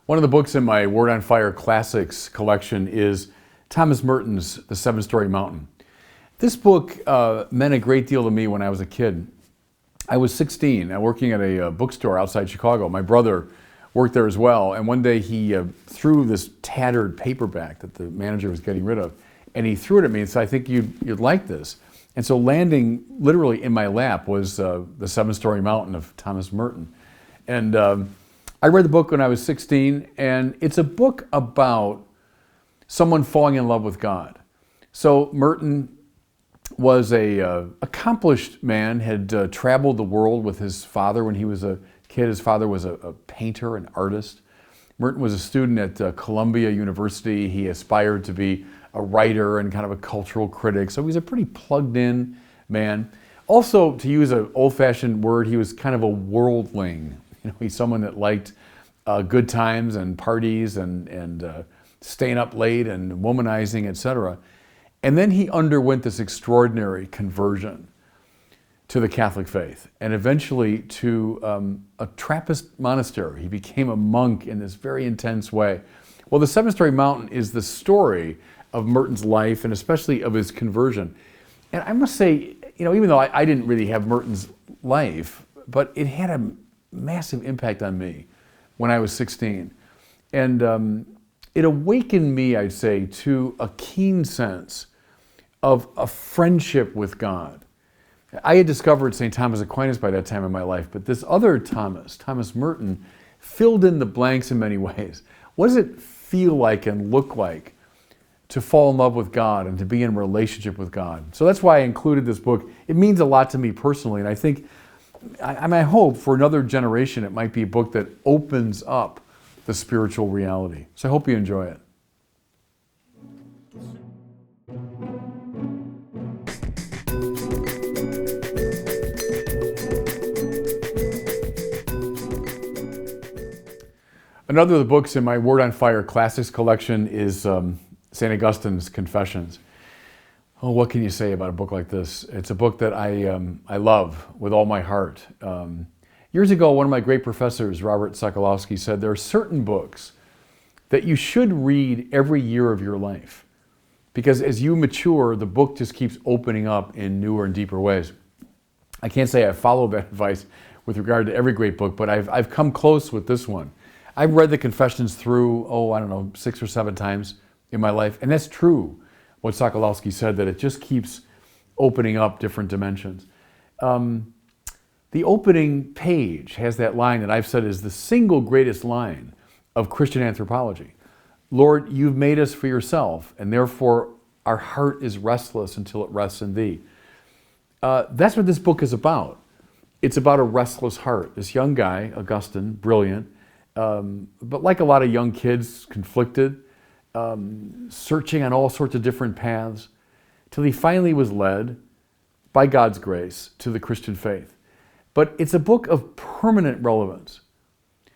One of the books in my Word on Fire Classics collection is Thomas Merton's The Seven-Story Mountain. This book meant a great deal to me when I was a kid. I was 16, working at a bookstore outside Chicago. My brother worked there as well, and one day he threw this tattered paperback that the manager was getting rid of, and he threw it at me and said, "I think you'd like this." And so landing literally in my lap was The Seven-Story Mountain of Thomas Merton. And I read the book when I was 16, and it's a book about someone falling in love with God. So Merton was a accomplished man, had traveled the world with his father when he was a kid. His father was a painter, an artist. Merton was a student at Columbia University. He aspired to be a writer and kind of a cultural critic. So he's a pretty plugged in man. Also, to use an old-fashioned word, he was kind of a worldling. He's someone that liked good times and parties and staying up late and womanizing, etc. And then he underwent this extraordinary conversion to the Catholic faith and eventually to a Trappist monastery. He became a monk in this very intense way. Well, The Seven-Story Mountain is the story of Merton's life and especially of his conversion. And I must say, even though I didn't really have Merton's life, but it had a massive impact on me when I was 16. And it awakened me, I'd say, to a keen sense of a friendship with God. I had discovered St. Thomas Aquinas by that time in my life, but this other Thomas Merton, filled in the blanks in many ways. What does it feel like and look like to fall in love with God and to be in a relationship with God? So that's why I included this book. It means a lot to me personally, and I think I hope for another generation it might be a book that opens up the spiritual reality. So I hope you enjoy it. Another of the books in my Word on Fire Classics collection is St. Augustine's Confessions. Oh, what can you say about a book like this? It's a book that I love with all my heart. Years ago, one of my great professors, Robert Sokolowski, said there are certain books that you should read every year of your life because as you mature, the book just keeps opening up in newer and deeper ways. I can't say I follow that advice with regard to every great book, but I've come close with this one. I've read the Confessions through, 6 or 7 times in my life, and that's true. What Sokolowski said, that it just keeps opening up different dimensions. The opening page has that line that I've said is the single greatest line of Christian anthropology. Lord, you've made us for yourself, and therefore our heart is restless until it rests in thee. That's what this book is about. It's about a restless heart. This young guy, Augustine, brilliant, but like a lot of young kids, conflicted, searching on all sorts of different paths, till he finally was led, by God's grace, to the Christian faith. But it's a book of permanent relevance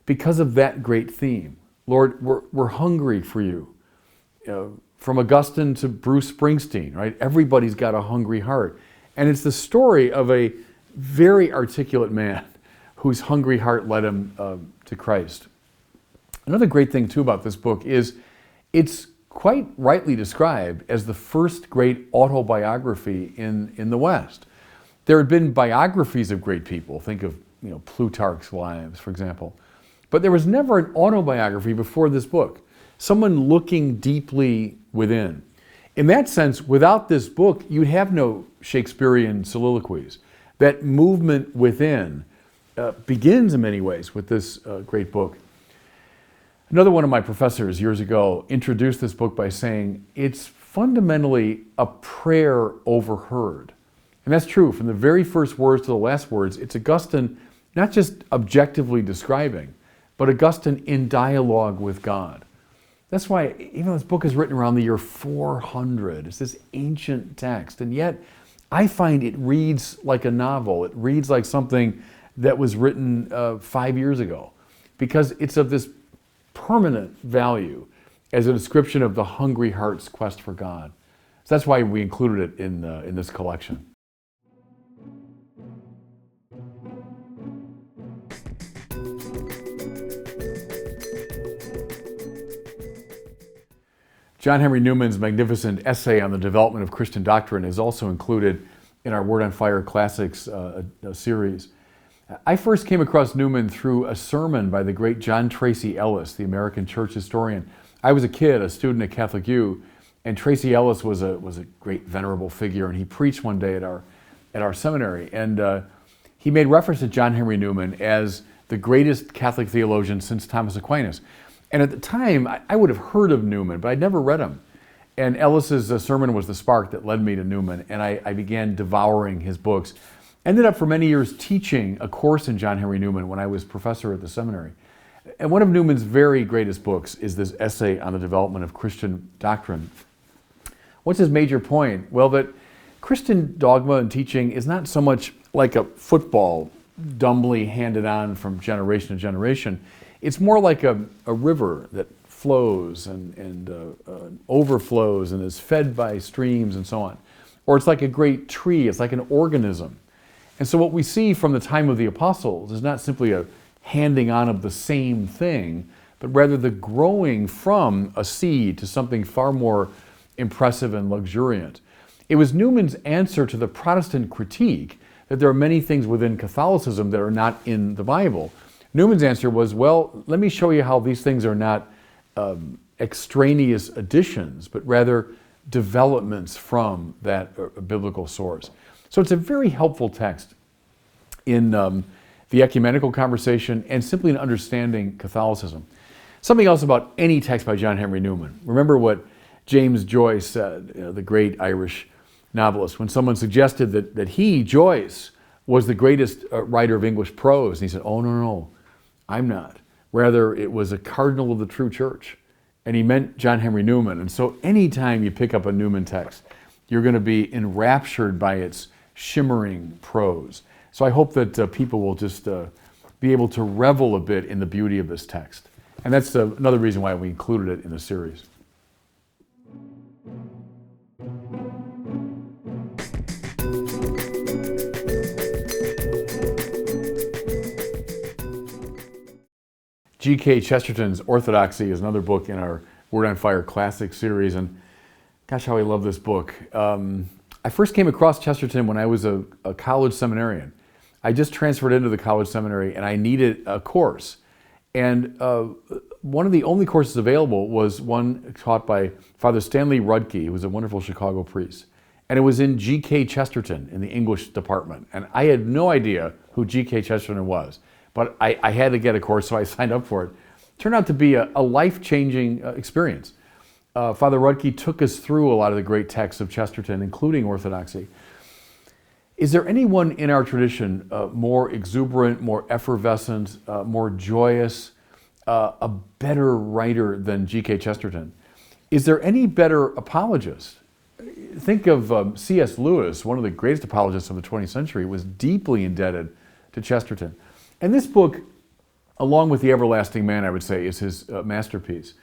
because of that great theme. Lord, we're hungry for you. From Augustine to Bruce Springsteen, right? Everybody's got a hungry heart. And it's the story of a very articulate man whose hungry heart led him to Christ. Another great thing, too, about this book is it's quite rightly described as the first great autobiography in the West. There had been biographies of great people. Think of Plutarch's lives, for example. But there was never an autobiography before this book. Someone looking deeply within. In that sense, without this book, you'd have no Shakespearean soliloquies. That movement within begins in many ways with this great book. Another one of my professors years ago introduced this book by saying it's fundamentally a prayer overheard. And that's true. From the very first words to the last words, it's Augustine not just objectively describing, but Augustine in dialogue with God. That's why even though this book is written around the year 400, it's this ancient text, and yet I find it reads like a novel. It reads like something that was written 5 years ago, because it's of this permanent value as a description of the hungry heart's quest for God. So that's why we included it in this collection. John Henry Newman's magnificent essay on the development of Christian doctrine is also included in our Word on Fire Classics series. I first came across Newman through a sermon by the great John Tracy Ellis, the American church historian. I was a kid, a student at Catholic U, and Tracy Ellis was a great venerable figure, and he preached one day at our seminary, and he made reference to John Henry Newman as the greatest Catholic theologian since Thomas Aquinas. And at the time, I would have heard of Newman, but I'd never read him. And Ellis's sermon was the spark that led me to Newman, and I began devouring his books. Ended up for many years teaching a course in John Henry Newman when I was professor at the seminary. And one of Newman's very greatest books is this essay on the development of Christian doctrine. What's his major point? Well, that Christian dogma and teaching is not so much like a football dumbly handed on from generation to generation. It's more like a river that flows and overflows and is fed by streams and so on. Or it's like a great tree, it's like an organism. And so what we see from the time of the apostles is not simply a handing on of the same thing, but rather the growing from a seed to something far more impressive and luxuriant. It was Newman's answer to the Protestant critique that there are many things within Catholicism that are not in the Bible. Newman's answer was, well, let me show you how these things are not extraneous additions, but rather developments from that biblical source. So it's a very helpful text in the ecumenical conversation and simply in understanding Catholicism. Something else about any text by John Henry Newman. Remember what James Joyce said, the great Irish novelist, when someone suggested that he, Joyce, was the greatest writer of English prose. And he said, oh, no, I'm not. Rather, it was a cardinal of the true church. And he meant John Henry Newman. And so anytime you pick up a Newman text, you're going to be enraptured by its shimmering prose. So I hope that people will just be able to revel a bit in the beauty of this text. And that's another reason why we included it in the series. G.K. Chesterton's Orthodoxy is another book in our Word on Fire Classic series, and gosh, how I love this book. I first came across Chesterton when I was a college seminarian. I just transferred into the college seminary, and I needed a course. And one of the only courses available was one taught by Father Stanley Rudke, who was a wonderful Chicago priest. And it was in G.K. Chesterton in the English department. And I had no idea who G.K. Chesterton was. But I had to get a course, so I signed up for it. Turned out to be a life-changing experience. Father Rudke took us through a lot of the great texts of Chesterton, including Orthodoxy. Is there anyone in our tradition more exuberant, more effervescent, more joyous, a better writer than G.K. Chesterton? Is there any better apologist? Think of C.S. Lewis, one of the greatest apologists of the 20th century, was deeply indebted to Chesterton. And this book, along with The Everlasting Man, I would say, is his masterpiece.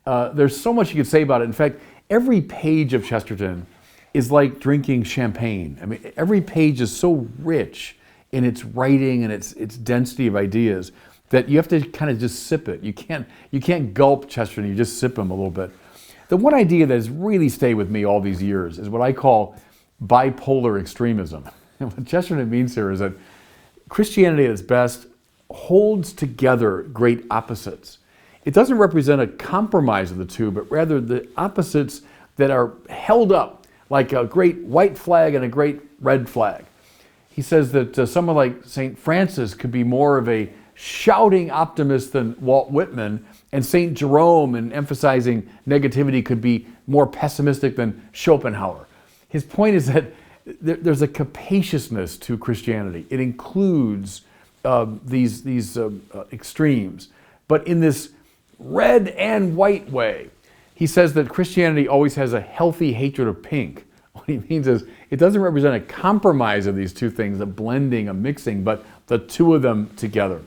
There's so much you could say about it. In fact, every page of Chesterton is like drinking champagne. I mean, every page is so rich in its writing and its density of ideas that you have to kind of just sip it. You can't gulp Chesterton, you just sip him a little bit. The one idea that has really stayed with me all these years is what I call bipolar extremism. And what Chesterton means here is that Christianity at its best holds together great opposites. It doesn't represent a compromise of the two, but rather the opposites that are held up like a great white flag and a great red flag. He says that someone like St. Francis could be more of a shouting optimist than Walt Whitman, and St. Jerome, in emphasizing negativity, could be more pessimistic than Schopenhauer. His point is that there's a capaciousness to Christianity. It includes these extremes, but in this red and white way. He says that Christianity always has a healthy hatred of pink. What he means is it doesn't represent a compromise of these two things, a blending, a mixing, but the two of them together.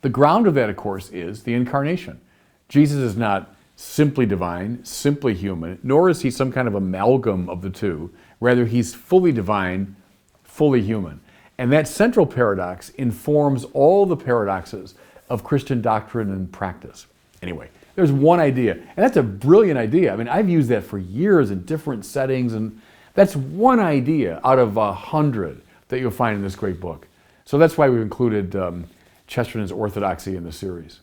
The ground of that, of course, is the incarnation. Jesus is not simply divine, simply human, nor is he some kind of amalgam of the two. Rather, he's fully divine, fully human. And that central paradox informs all the paradoxes of Christian doctrine and practice. Anyway, There's one idea. And that's a brilliant idea. I mean, I've used that for years in different settings, and that's one idea out of 100 that you'll find in this great book. So that's why we've included Chesterton's orthodoxy in the series.